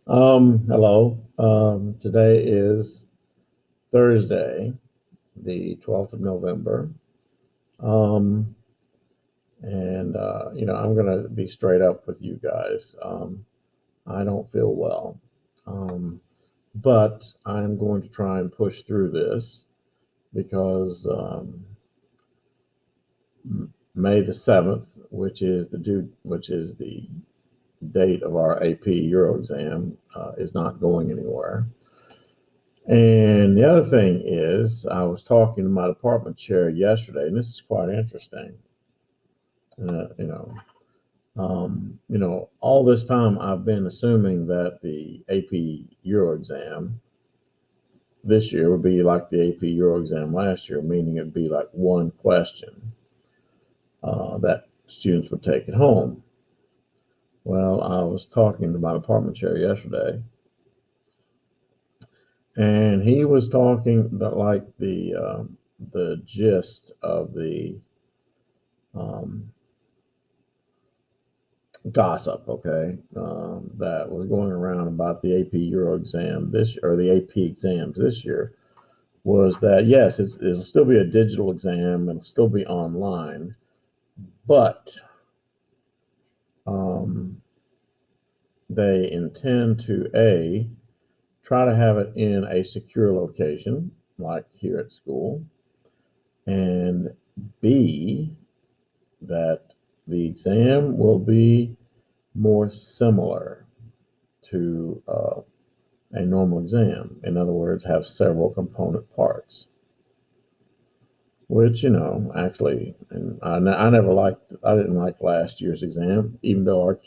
Hello. Today is Thursday, the 12th of November. Um, I'm going to be straight up with you guys. I don't feel well, um, but I'm going to try and push through this because May the 7th, which is the date of our AP Euro exam, is not going anywhere. And the other thing is, I was talking to my department chair yesterday, and this is quite interesting. Uh, you know, all this time I've been assuming that the AP Euro exam this year would be like the AP Euro exam last year, meaning it'd be like one question that students would take at home. Well, I was talking to my department chair yesterday, and he was talking that like the gist of the um, gossip, okay, that was going around about the AP Euro exam this or the AP exams this year was that yes, it'll still be a digital exam and it'll still be online, but um, they intend to try to have it in a secure location like here at school, and B, that the exam will be more similar to a normal exam. In other words, have several component parts, which, actually, and I didn't like last year's exam, even though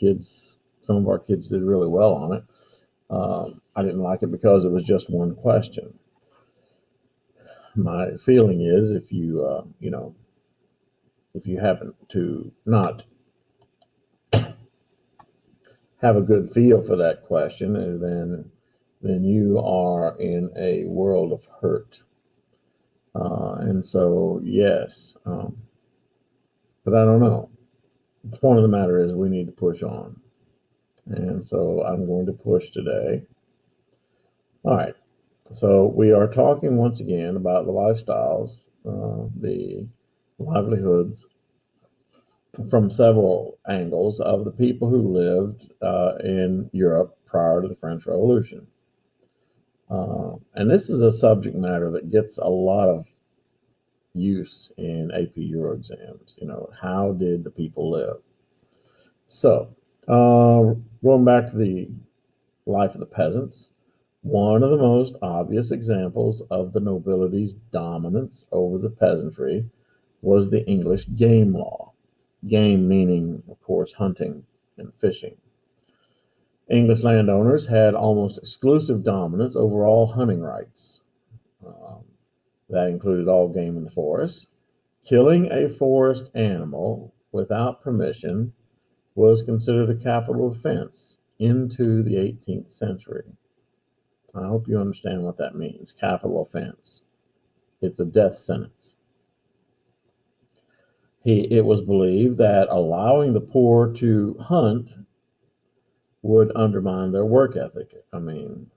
some of our kids did really well on it. I didn't like it because it was just one question. My feeling is if you happen to not have a good feel for that question, then you are in a world of hurt. And so, yes, but I don't know. The point of the matter is we need to push on. And so I'm going to push today. All right. So we are talking once again about the lifestyles, the livelihoods from several angles of the people who lived in Europe prior to the French Revolution. And this is a subject matter that gets a lot of use in AP Euro exams. How did the people live? So, going back to the life of the peasants, one of the most obvious examples of the nobility's dominance over the peasantry was the English game law. Game meaning, of course, hunting and fishing. English landowners had almost exclusive dominance over all hunting rights. Um, that included all game in the forest. Killing a forest animal without permission was considered a capital offense into the 18th century. I hope you understand what that means. Capital offense. It's a death sentence. It was believed that allowing the poor to hunt would undermine their work ethic. I mean,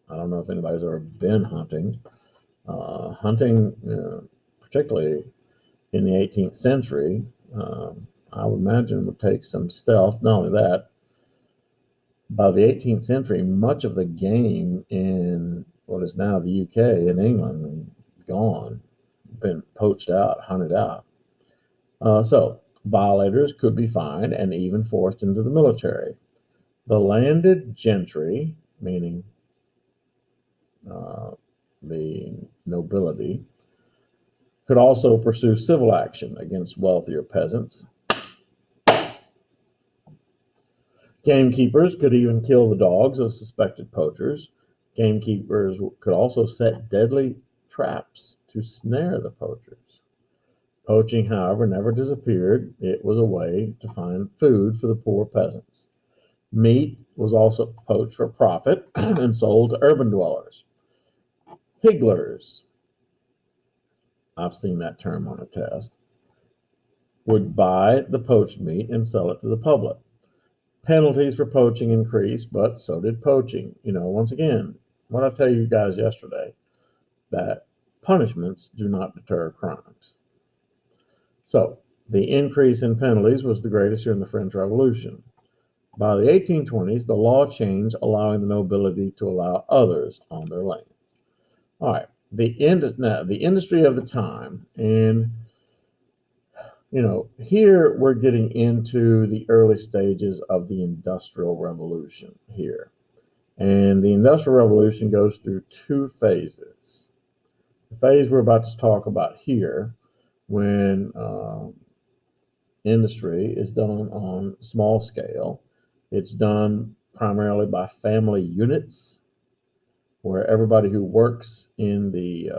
I don't know if anybody's ever been hunting. Hunting, particularly in the 18th century, I would imagine would take some stealth. Not only that, by the 18th century, much of the game in what is now the UK and England gone, been poached out, hunted out. So violators could be fined and even forced into the military. The landed gentry, meaning uh, the nobility, could also pursue civil action against wealthier peasants. Gamekeepers could even kill the dogs of suspected poachers. Gamekeepers could also set deadly traps to snare the poachers. Poaching, however, never disappeared. It was a way to find food for the poor peasants. Meat was also poached for profit and sold to urban dwellers. Higglers, I've seen that term on a test, would buy the poached meat and sell it to the public. Penalties for poaching increased, but so did poaching. Once again, what I tell you guys yesterday, that punishments do not deter crimes. So the increase in penalties was the greatest during the French Revolution. By the 1820s, the law changed, allowing the nobility to allow others on their lands. All right, the industry of the time, and here we're getting into the early stages of the Industrial Revolution here. And the Industrial Revolution goes through two phases. The phase we're about to talk about here, when industry is done on small scale, it's done primarily by family units, where everybody who works in the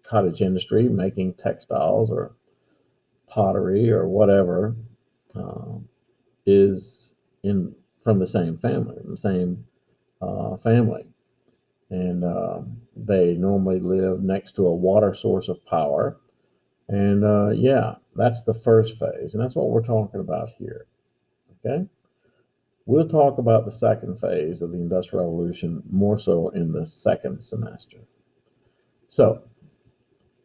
cottage industry, making textiles or pottery or whatever, is in from the same family, family, and they normally live next to a water source of power. And yeah, that's the first phase, and that's what we're talking about here. Okay, we'll talk about the second phase of the Industrial Revolution more so in the second semester. So,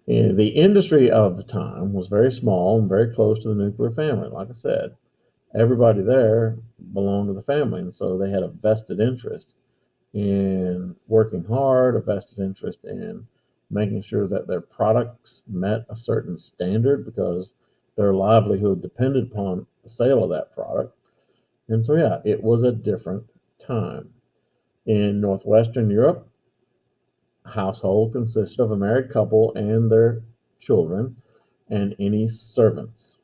the industry of the time was very small and very close to the nuclear family. Like I said, everybody there belonged to the family, and so they had a vested interest in working hard, a vested interest in making sure that their products met a certain standard because their livelihood depended upon the sale of that product. And so, yeah, it was a different time. In Northwestern Europe, a household consisted of a married couple and their children and any servants.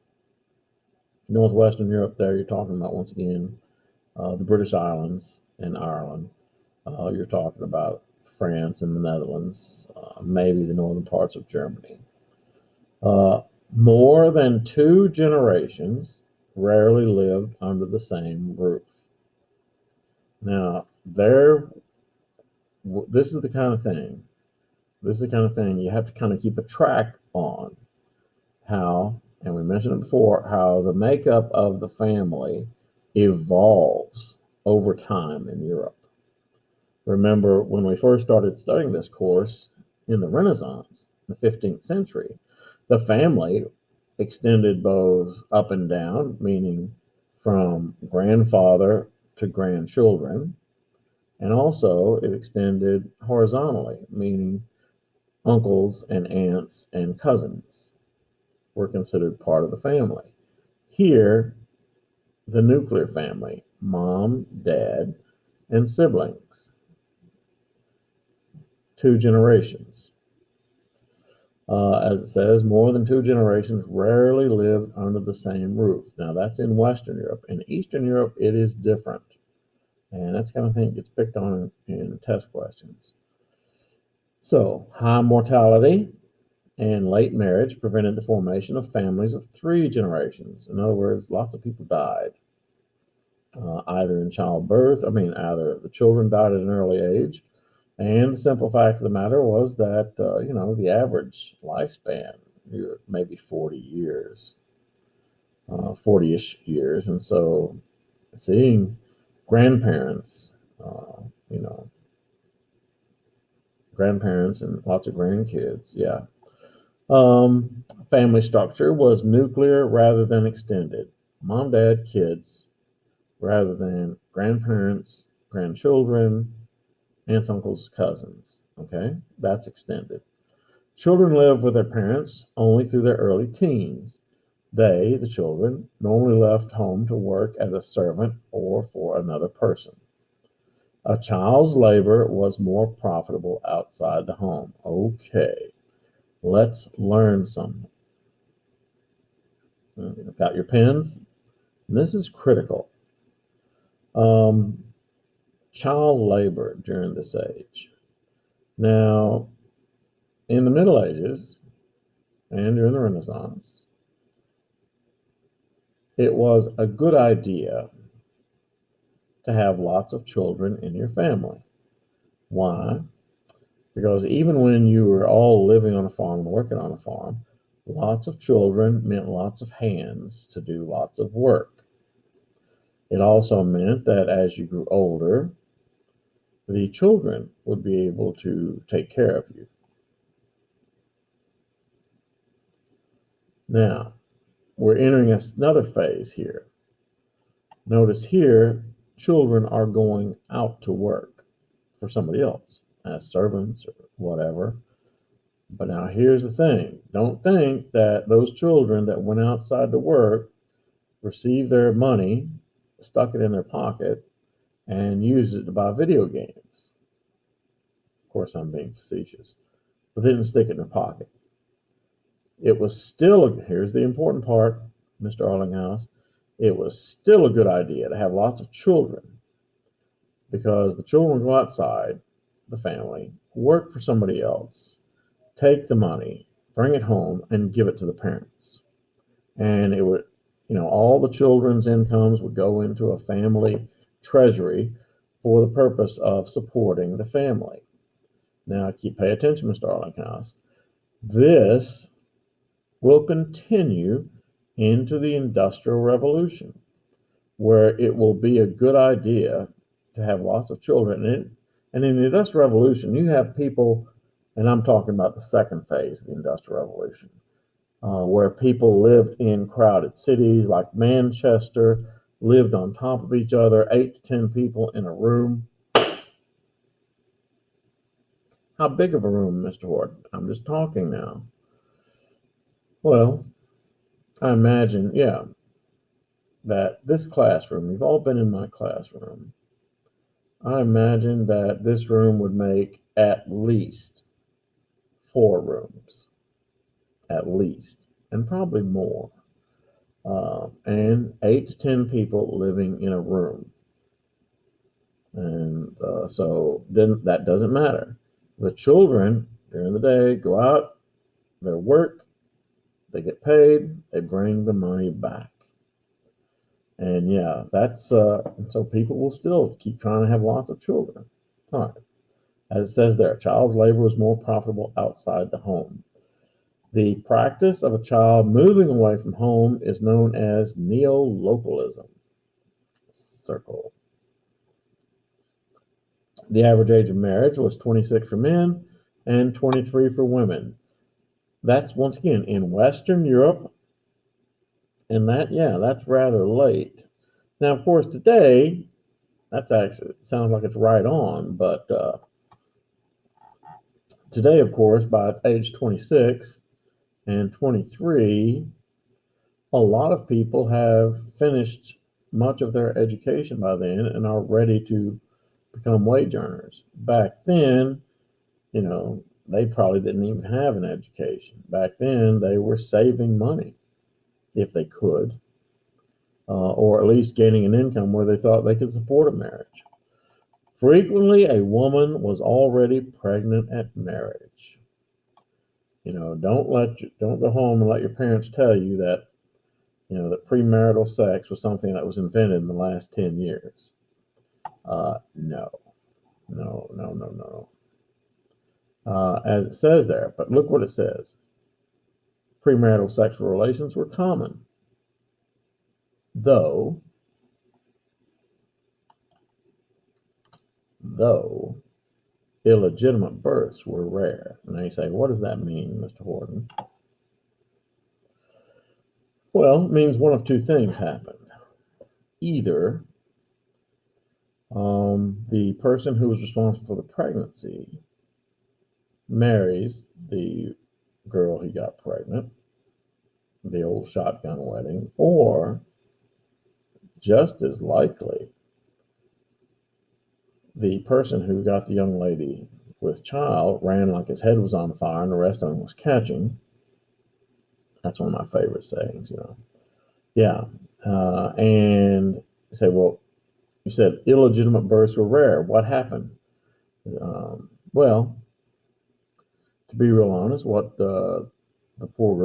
Northwestern Europe, there you're talking about, once again, the British Islands and Ireland. You're talking about France and the Netherlands, maybe the northern parts of Germany. More than two generations rarely lived under the same roof. Now, this is the kind of thing. This is the kind of thing you have to kind of keep a track on how, and we mentioned it before, how the makeup of the family evolves over time in Europe. Remember, when we first started studying this course in the Renaissance, the 15th century, the family extended both up and down, meaning from grandfather to grandchildren, and also it extended horizontally, meaning uncles and aunts and cousins were considered part of the family. Here, the nuclear family, mom, dad, and siblings. Two generations. As it says, more than two generations rarely lived under the same roof. Now, that's in Western Europe. In Eastern Europe, it is different. And that's the kind of thing that gets picked on in test questions. So, high mortality and late marriage prevented the formation of families of three generations. In other words, lots of people died, either in childbirth, either the children died at an early age, and the simple fact of the matter was that, the average lifespan, maybe 40 years, 40-ish years. And so seeing grandparents, grandparents and lots of grandkids, yeah. Family structure was nuclear rather than extended. Mom, dad, kids, rather than grandparents, grandchildren, aunts, uncles, cousins. Okay, that's extended. Children live with their parents only through their early teens. They, the children, normally left home to work as a servant or for another person. A child's labor was more profitable outside the home. Okay, let's learn something. Got your pens? This is critical. Child labor during this age. Now, in the Middle Ages and during the Renaissance, it was a good idea to have lots of children in your family. Why? Because even when you were all living on a farm and working on a farm, lots of children meant lots of hands to do lots of work. It also meant that as you grew older, the children would be able to take care of you. Now, we're entering another phase here. Notice here, children are going out to work for somebody else as servants or whatever. But now here's the thing. Don't think that those children that went outside to work received their money, stuck it in their pocket, and used it to buy video games. Of course, I'm being facetious, but they didn't stick it in their pocket. It was still, here's the important part, Mr. Arlinghouse, it was still a good idea to have lots of children because the children would go outside, the family, work for somebody else, take the money, bring it home, and give it to the parents. And it would, all the children's incomes would go into a family treasury for the purpose of supporting the family. Now, pay attention, Mr. Arlinghouse. This will continue into the Industrial Revolution, where it will be a good idea to have lots of children. And in the Industrial Revolution, you have people, and I'm talking about the second phase of the Industrial Revolution, where people lived in crowded cities like Manchester, lived on top of each other, 8 to 10 people in a room. How big of a room, Mr. Horton? I'm just talking now. Well, I imagine, that this classroom, you've all been in my classroom, I imagine that this room would make at least 4 rooms, at least, and probably more. And 8 to 10 people living in a room. And so then that doesn't matter. The children during the day go out, they work, they get paid, they bring the money back. And that's so people will still keep trying to have lots of children. All right. As it says there, child's labor is more profitable outside the home. The practice of a child moving away from home is known as neolocalism. Circle. The average age of marriage was 26 for men and 23 for women. That's once again in Western Europe, and that's rather late. Now, of course, today that's actually it sounds like it's right on, but today, of course, by age 26 and 23, a lot of people have finished much of their education by then and are ready to become wage earners. Back then, they probably didn't even have an education. Back then, they were saving money if they could, or at least gaining an income where they thought they could support a marriage. Frequently, a woman was already pregnant at marriage. Don't go home and let your parents tell you that that premarital sex was something that was invented in the last 10 years. No. As it says there, but look what it says. Premarital sexual relations were common, though illegitimate births were rare. And they say, what does that mean, Mr. Horton? Well, it means one of two things happened. Either the person who was responsible for the pregnancy marries the girl who got pregnant, the old shotgun wedding, or just as likely, the person who got the young lady with child ran like his head was on fire and the rest of him was catching. That's one of my favorite sayings, and you say, well, you said illegitimate births were rare. What happened? Well, to be real honest, what the poor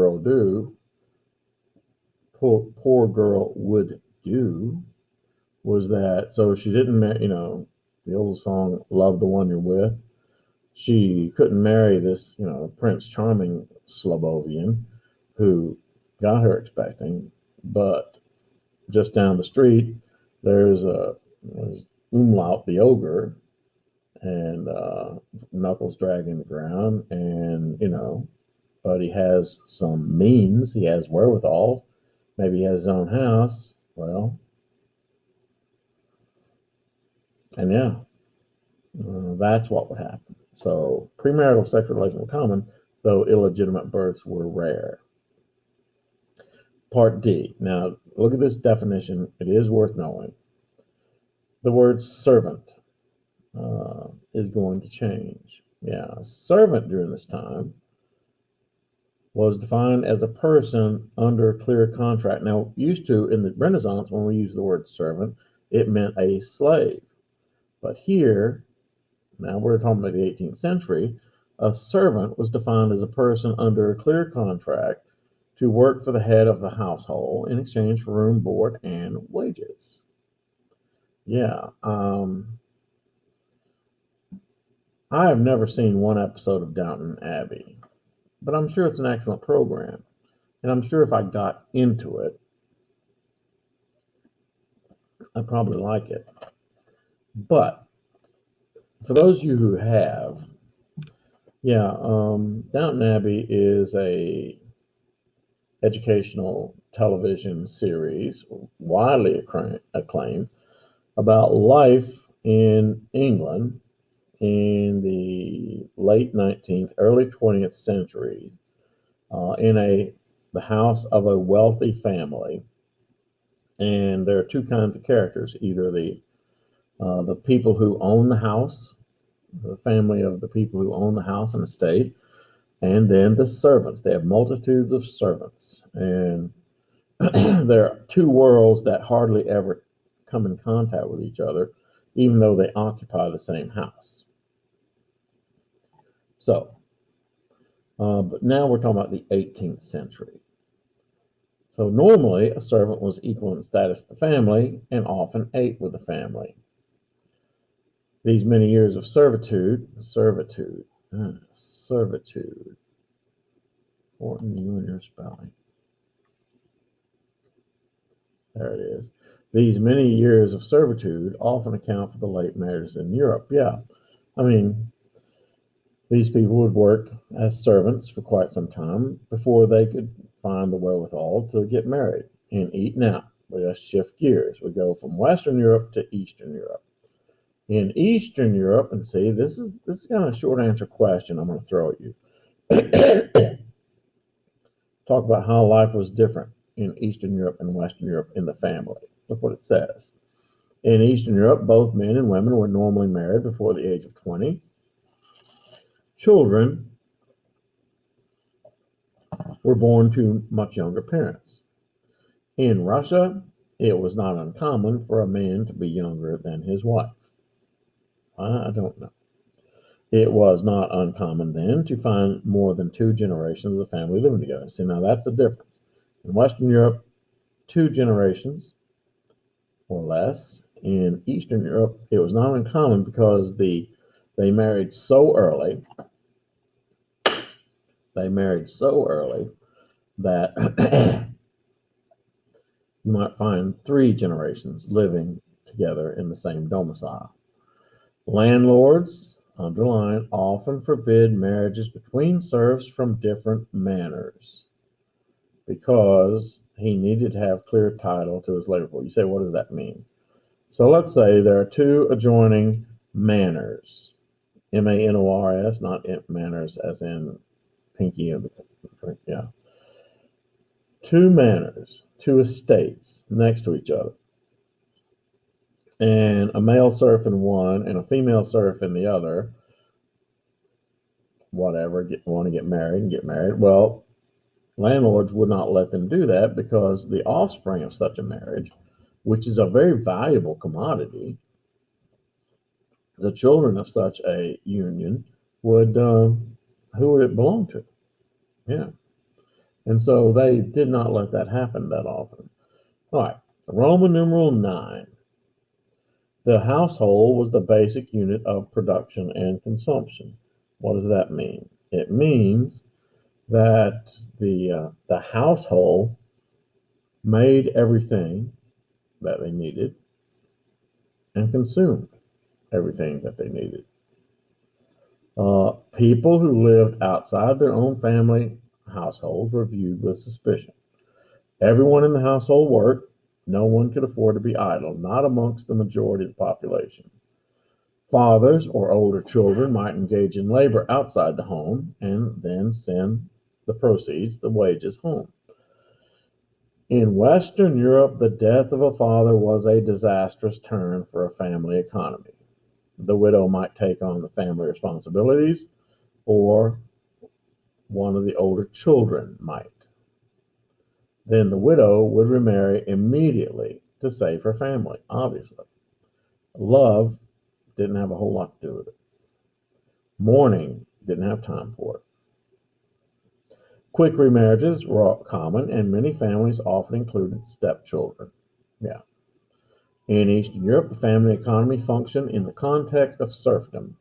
girl would do was that, so she didn't marry, the old song, Love the One You're With. She couldn't marry this, Prince Charming Slobovian who got her expecting, but just down the street, there's Umlaut the ogre, and Knuckles dragging the ground, and but he has some means, he has wherewithal, maybe he has his own house. Well, and yeah, that's what would happen. So premarital sexual relations were common, though illegitimate births were rare. Part D. Now, look at this definition. It is worth knowing. The word servant is going to change. Yeah, servant during this time was defined as a person under clear contract. Now, used to in the Renaissance, when we use the word servant, it meant a slave. But here, now we're talking about the 18th century, a servant was defined as a person under a clear contract to work for the head of the household in exchange for room, board, and wages. Yeah. I have never seen one episode of Downton Abbey, but I'm sure it's an excellent program. And I'm sure if I got into it, I'd probably like it. But for those of you who have, yeah, Downton Abbey is a educational television series, widely acclaimed, about life in England in the late 19th, early 20th century, in the house of a wealthy family. And there are two kinds of characters: either the people who own the house, the family of the people who own the house and estate, and then the servants. They have multitudes of servants, and there are two worlds that hardly ever come in contact with each other, even though they occupy the same house. So, but now we're talking about the 18th century. So normally a servant was equal in status to the family and often ate with the family. These many years of servitude, important you and your spelling. There it is. These many years of servitude often account for the late marriages in Europe. Yeah, I mean, these people would work as servants for quite some time before they could find the wherewithal to get married and eat. Now, we just shift gears. We go from Western Europe to Eastern Europe. In Eastern Europe, and see, this is kind of a short answer question I'm going to throw at you. Talk about how life was different in Eastern Europe and Western Europe in the family. Look what it says. In Eastern Europe, both men and women were normally married before the age of 20. Children were born to much younger parents. In Russia, it was not uncommon for a man to be younger than his wife. I don't know. It was not uncommon then to find more than two generations of the family living together. See, now that's a difference. In Western Europe, two generations or less. In Eastern Europe, it was not uncommon because they married so early. They married so early that you might find three generations living together in the same domicile. Landlords, underline, often forbid marriages between serfs from different manors because he needed to have clear title to his labor. You say, what does that mean? So let's say there are two adjoining manors, M-A-N-O-R-S, not manors as in pinky and yeah. Two manors, two estates next to each other, and a male serf in one and a female serf in the other, whatever, want to get married. Well, landlords would not let them do that because the offspring of such a marriage, which is a very valuable commodity, the children of such a union would, who would it belong to? Yeah. And so they did not let that happen that often. All right, Roman numeral 9. The household was the basic unit of production and consumption. What does that mean? It means that the household made everything that they needed, and consumed everything that they needed. People who lived outside their own family households were viewed with suspicion. Everyone in the household worked. No one could afford to be idle, not amongst the majority of the population. Fathers or older children might engage in labor outside the home and then send the proceeds, the wages, home. In Western Europe, the death of a father was a disastrous turn for a family economy. The widow might take on the family responsibilities, or one of the older children might. Then the widow would remarry immediately to save her family, obviously. Love didn't have a whole lot to do with it. Mourning didn't have time for it. Quick remarriages were common, and many families often included stepchildren. Yeah. In Eastern Europe, the family economy functioned in the context of serfdom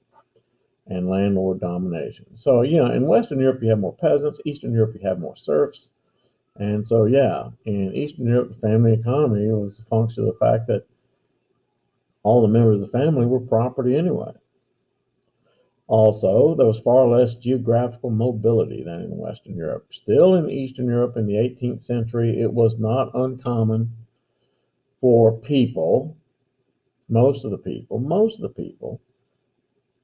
and landlord domination. So, in Western Europe, you have more peasants. Eastern Europe, you have more serfs. And so, in Eastern Europe, the family economy was a function of the fact that all the members of the family were property anyway. Also, there was far less geographical mobility than in Western Europe. Still, in Eastern Europe in the 18th century, it was not uncommon for people, most of the people,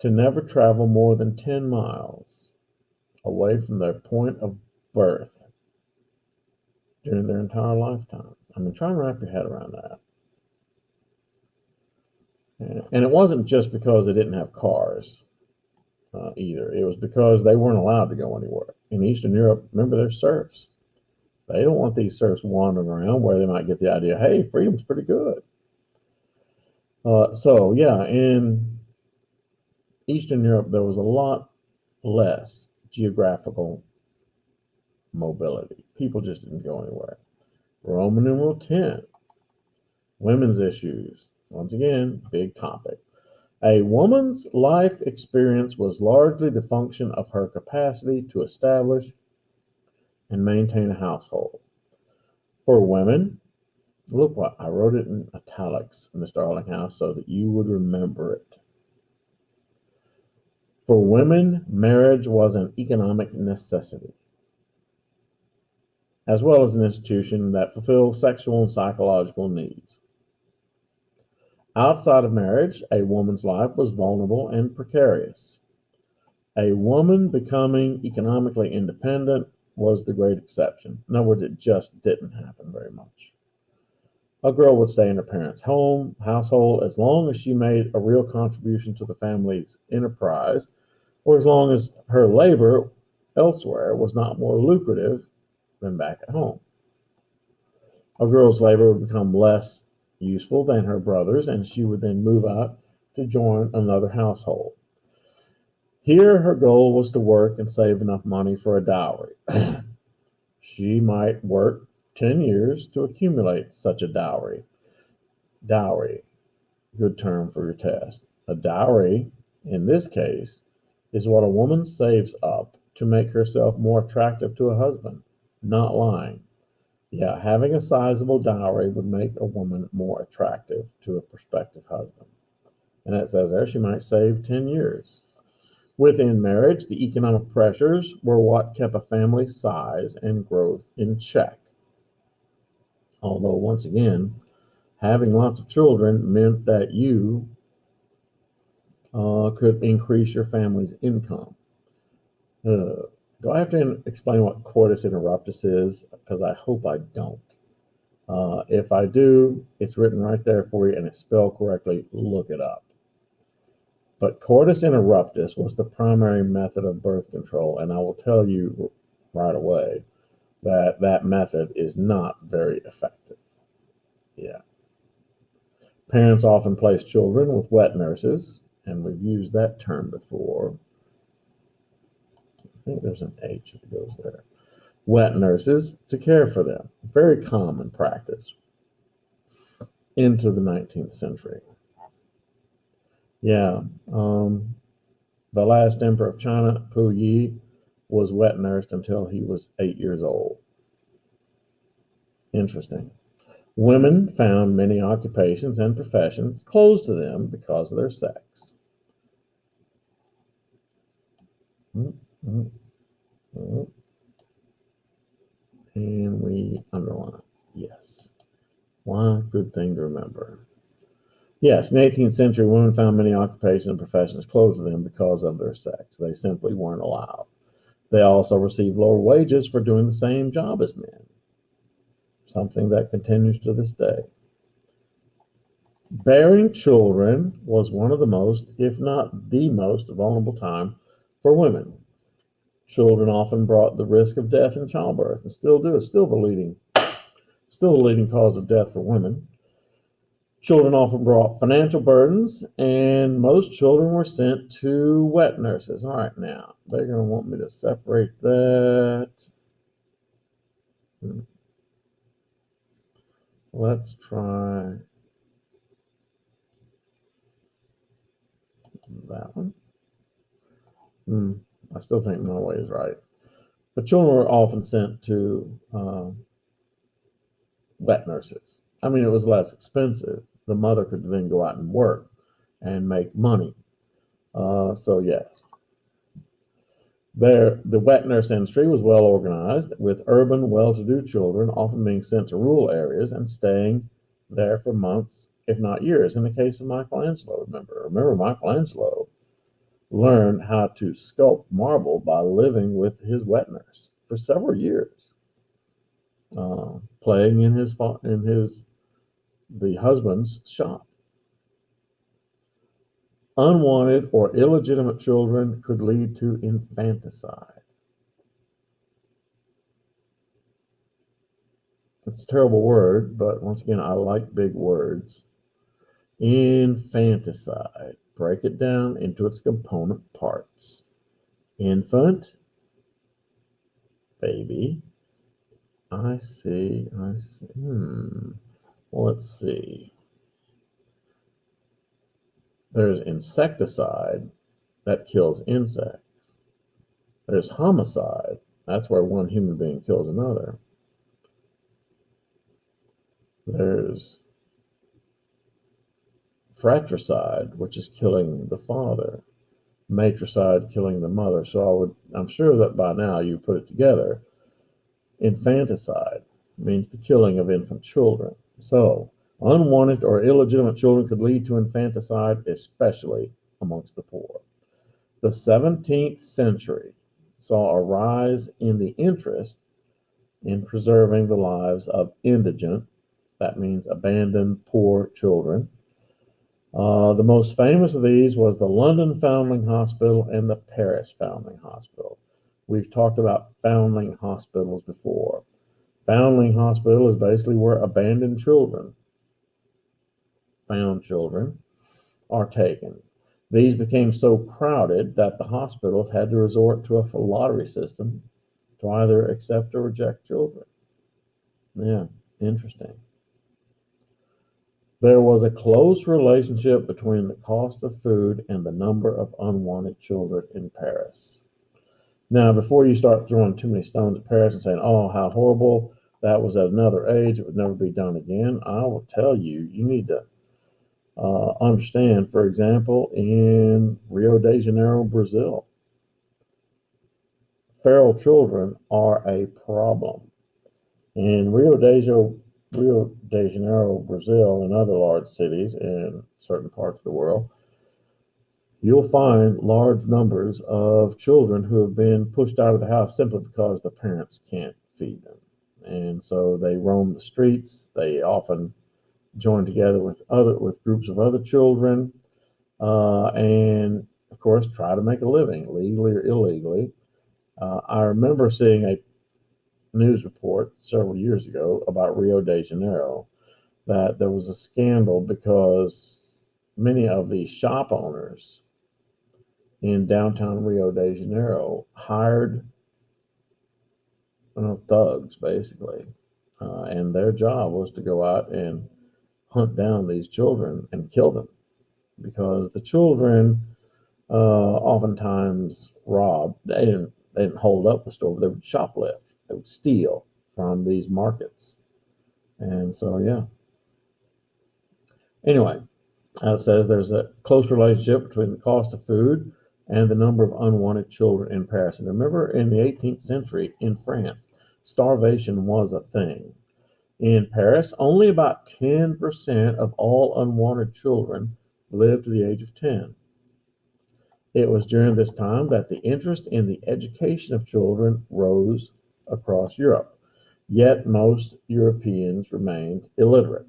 to never travel more than 10 miles away from their point of birth during their entire lifetime. I mean, try and wrap your head around that. And it wasn't just because they didn't have cars either. It was because they weren't allowed to go anywhere. In Eastern Europe, remember, they're serfs. They don't want these serfs wandering around where they might get the idea, hey, freedom's pretty good. In Eastern Europe, there was a lot less geographical mobility. People just didn't go anywhere. Roman numeral 10, women's issues. Once again, big topic. A woman's life experience was largely the function of her capacity to establish and maintain a household. For women, look what I wrote it in italics, Mr. Arlinghouse, so that you would remember it. For women, marriage was an economic necessity, as well as an institution that fulfilled sexual and psychological needs. Outside of marriage, a woman's life was vulnerable and precarious. A woman becoming economically independent was the great exception. In other words, it just didn't happen very much. A girl would stay in her parents' household as long as she made a real contribution to the family's enterprise, or as long as her labor elsewhere was not more lucrative than back at home. A girl's labor would become less useful than her brother's, and she would then move out to join another household. Here, her goal was to work and save enough money for a dowry. She might work 10 years to accumulate such a dowry. Dowry, good term for your test. A dowry, in this case, is what a woman saves up to make herself more attractive to a husband. Not lying. Yeah, having a sizable dowry would make a woman more attractive to a prospective husband. And it says there she might save 10 years. Within marriage, the economic pressures were what kept a family's size and growth in check. Although, once again, having lots of children meant that you could increase your family's income. Do I have to explain what coitus interruptus is? Because I hope I don't. If I do, it's written right there for you and it's spelled correctly. Look it up. But coitus interruptus was the primary method of birth control, and I will tell you right away that that method is not very effective. Yeah. Parents often place children with wet nurses, and we've used that term before. I think there's an H that goes there. Wet nurses to care for them. Very common practice into the 19th century. Yeah. The last emperor of China, Puyi, was wet nursed until he was 8 years old. Interesting. Women found many occupations and professions closed to them because of their sex. And we underline. Yes. One good thing to remember. Yes, in the 18th century, women found many occupations and professions closed to them because of their sex. They simply weren't allowed. They also received lower wages for doing the same job as men, something that continues to this day. Bearing children was one of the most, if not the most, vulnerable time for women. Children often brought the risk of death in childbirth, and still do. It's still the leading cause of death for women. Children often brought financial burdens, and most children were sent to wet nurses. All right, now they're going to want me to separate that. Let's try that one. I still think my way is right. But children were often sent to wet nurses. I mean, it was less expensive. The mother could then go out and work and make money. So yes, the wet nurse industry was well organized, with urban, well-to-do children often being sent to rural areas and staying there for months, if not years. In the case of Michelangelo, remember Michelangelo learned how to sculpt marble by living with his wet nurse for several years, playing in the husband's shop. Unwanted or illegitimate children could lead to infanticide. It's a terrible word, but once again, I like big words. Infanticide. Break it down into its component parts. Infant, baby. I see. Let's see. There's insecticide that kills insects. There's homicide. That's where one human being kills another. There's fratricide, which is killing the father. Matricide, killing the mother. So I'm sure that by now you put it together. Infanticide means the killing of infant children. So unwanted or illegitimate children could lead to infanticide, especially amongst the poor. The 17th century saw a rise in the interest in preserving the lives of indigent, that means abandoned, poor children. The most famous of these was the London Foundling Hospital and the Paris Foundling Hospital. We've talked about foundling hospitals before. Foundling hospital is basically where abandoned children, found children, are taken. These became so crowded that the hospitals had to resort to a lottery system to either accept or reject children. Yeah, interesting. There was a close relationship between the cost of food and the number of unwanted children in Paris. Now, before you start throwing too many stones at Paris and saying, oh, how horrible, that was at another age, it would never be done again, I will tell you, you need to understand, for example, in Rio de Janeiro, Brazil, feral children are a problem. In Rio de Janeiro, Brazil, and other large cities in certain parts of the world, you'll find large numbers of children who have been pushed out of the house simply because the parents can't feed them. And so they roam the streets. They often join together with groups of other children, and of course try to make a living, legally or illegally. I remember seeing a news report several years ago about Rio de Janeiro that there was a scandal because many of the shop owners in downtown Rio de Janeiro hired thugs, basically, and their job was to go out and hunt down these children and kill them because the children oftentimes robbed. They didn't hold up the store, but they would shoplift. They would steal from these markets. And so, yeah. Anyway, as it says, there's a close relationship between the cost of food and the number of unwanted children in Paris. And remember, in the 18th century in France, starvation was a thing. In Paris, only about 10% of all unwanted children lived to the age of 10. It was during this time that the interest in the education of children rose across Europe, yet most Europeans remained illiterate.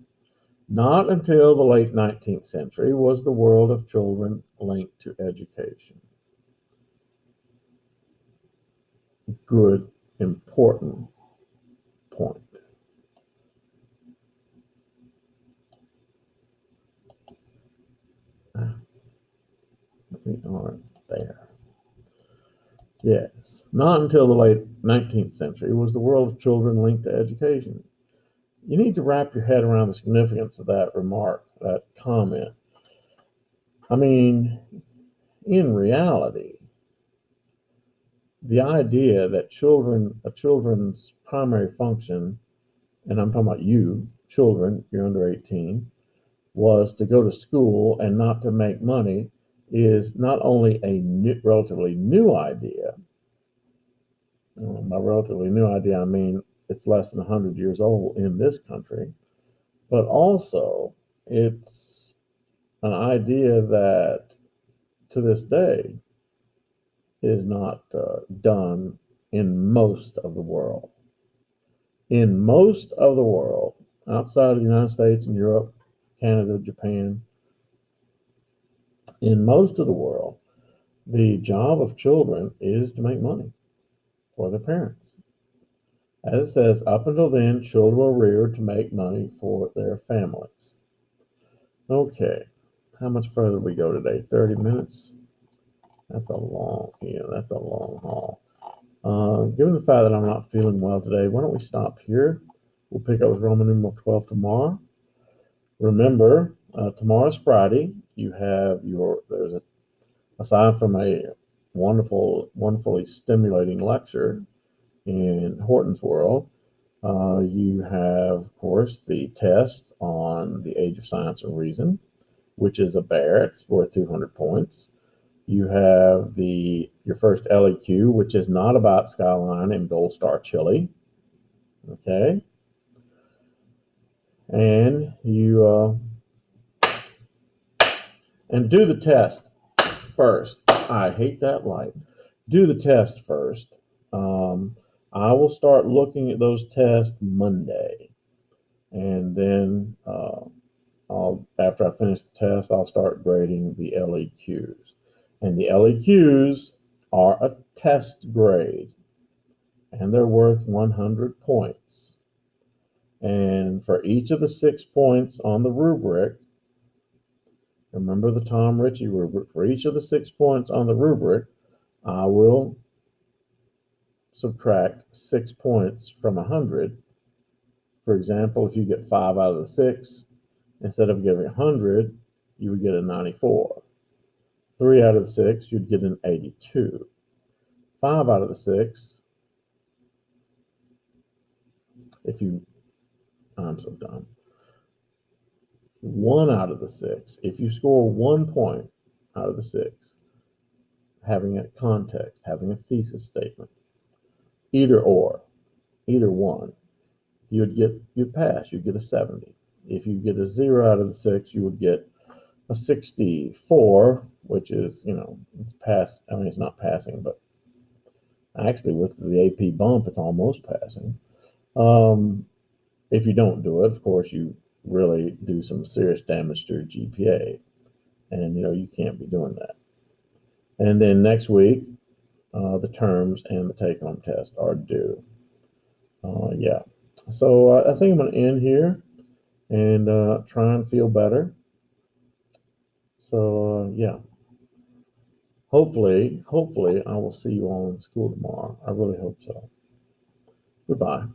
Not until the late 19th century was the world of children linked to education. Good, important point. We are there. Yes. Not until the late 19th century was the world of children linked to education. You need to wrap your head around the significance of that remark, that comment. I mean, in reality, the idea that a children's primary function, and I'm talking about you, children, you're under 18, was to go to school and not to make money is not only a relatively new idea. By relatively new idea, I mean it's less than 100 years old in this country, but also it's an idea that to this day is not done in most of the world. In most of the world, outside of the United States and Europe, Canada, Japan, in most of the world, the job of children is to make money for their parents. As it says, up until then, children were reared to make money for their families. Okay, how much further we go today? 30 minutes? That's a long haul. Given the fact that I'm not feeling well today, why don't we stop here? We'll pick up with Roman numeral 12 tomorrow. Remember, tomorrow's Friday. You have aside from a wonderfully stimulating lecture in Horton's World, you have, of course, the test on the Age of Science and Reason, which is a bear. It's worth 200 points. You have your first LEQ, which is not about Skyline and Gold Star Chili. Okay, and you and do the test first. I hate that light. Do the test first. I will start looking at those tests Monday, and then after I finish the test, I'll start grading the LEQs. And the LEQs are a test grade, and they're worth 100 points. And for each of the 6 points on the rubric, remember the Tom Ritchie rubric, for each of the 6 points on the rubric, I will subtract 6 points from 100. For example, if you get 5 out of the 6, instead of giving 100, you would get a 94. 3 out of the 6, you'd get an 82. 5 out of the 6, I'm so dumb. 1 out of the 6, if you score 1 point out of the 6, having a context, having a thesis statement, either one, you'd pass, you'd get a 70. If you get a 0 out of the 6, you would get a 64, which is, it's pass. I mean, it's not passing, but actually with the AP bump, it's almost passing. If you don't do it, of course, you really do some serious damage to your GPA, and you can't be doing that. And then next week, the terms and the take-home test are due. Yeah. So I think I'm going to end here and try and feel better. So yeah. Hopefully, I will see you all in school tomorrow. I really hope so. Goodbye.